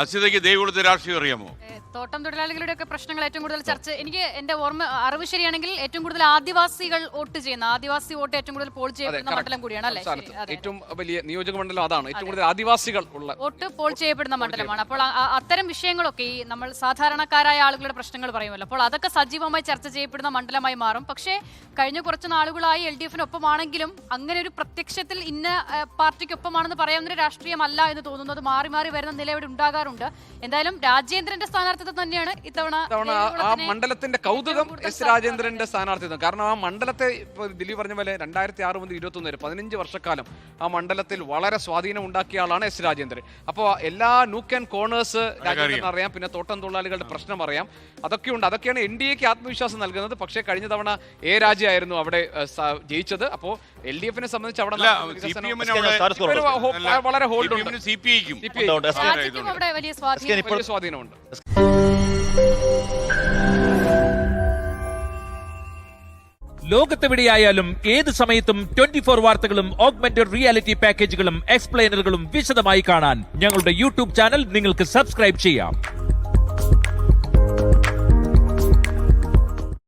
അസിതയ്ക്ക് ദൈവത്തെ രാഷ്ട്രീയം അറിയാമോ? തോട്ടം തൊഴിലാളികളുടെ ഒക്കെ പ്രശ്നങ്ങൾ ഏറ്റവും കൂടുതൽ ചർച്ച, എനിക്ക് എന്റെ അറിവ് ശരിയാണെങ്കിൽ ഏറ്റവും കൂടുതൽ ആദിവാസികൾ വോട്ട് ചെയ്യുന്ന, ആദിവാസി വോട്ട് ഏറ്റവും കൂടുതൽ പോൾ ചെയ്യപ്പെടുന്ന മണ്ഡലം കൂടിയാണ് അല്ലേ? ഏറ്റവും വലിയ നിയോജക മണ്ഡലം അതാണ്, ഏറ്റവും കൂടുതൽ ആദിവാസികൾ ഉള്ള വോട്ട് പോൾ ചെയ്യപ്പെടുന്ന മണ്ഡലമാണ്. അപ്പോൾ അത്തരം വിഷയങ്ങളൊക്കെ ഈ നമ്മൾ സാധാരണക്കാരായ ആളുകളുടെ പ്രശ്നങ്ങൾ പറയുമല്ലോ, അപ്പോൾ അതൊക്കെ സജീവമായി ചർച്ച ചെയ്യപ്പെടുന്ന മണ്ഡലമായി മാറും. പക്ഷേ കഴിഞ്ഞ കുറച്ച് നാളുകളായി LDF-നൊപ്പമാണെങ്കിലും അങ്ങനെ ഒരു പ്രത്യക്ഷത്തിൽ ഇന്ന പാർട്ടിക്കൊപ്പമാണെന്ന് പറയാവുന്ന രാഷ്ട്രീയമല്ല എന്ന് തോന്നുന്നത് മാറി മാറി വരുന്ന നില ഇവിടെ ഉണ്ടാകാറുണ്ട്. എന്തായാലും രാജേന്ദ്രന്റെ സ്ഥാനാർത്ഥിത്വം തന്നെയാണ് ഇത്തവണ ആ മണ്ഡലത്തിന്റെ കൗതുകം എസ് രാജേന്ദ്രന്റെ സ്ഥാനാർത്ഥിത്വം. കാരണം ആ മണ്ഡലത്തെ ദിലീപ് പറഞ്ഞ പോലെ 2006 മുതൽ 2021 വരെ 15 വർഷക്കാലം ആ മണ്ഡലത്തിൽ വളരെ സ്വാധീനം ഉണ്ടാക്കിയ ആളാണ് എസ് രാജേന്ദ്രൻ. അപ്പോൾ എല്ലാ നൂക്ക് ആൻഡ് കോർണേഴ്സ് രാജേന്ദ്രൻ അറിയാം, പിന്നെ തോട്ടം തൊഴിലാളികളുടെ പ്രശ്നം അറിയാം, അതൊക്കെയുണ്ട്. അതൊക്കെയാണ് NDAക്ക് ആത്മവിശ്വാസം നൽകുന്നത്. പക്ഷേ കഴിഞ്ഞ തവണ A രാജയായിരുന്നു അവിടെ ജയിച്ചത്. അപ്പോൾ LDF-നെ സംബന്ധിച്ച് അവിടെ വളരെ ഹോൾഡ് ഉണ്ട്, വലിയ സ്വാധീനമുണ്ട്. ലോകത്തെവിടെയായാലും ഏത് സമയത്തും 24 വാർത്തകളും ഓഗ്മെന്റഡ് റിയാലിറ്റി പാക്കേജുകളും എക്സ്പ്ലെയിനറുകളും വിശദമായി കാണാൻ ഞങ്ങളുടെ YouTube ചാനൽ നിങ്ങൾക്ക് സബ്സ്ക്രൈബ് ചെയ്യാം.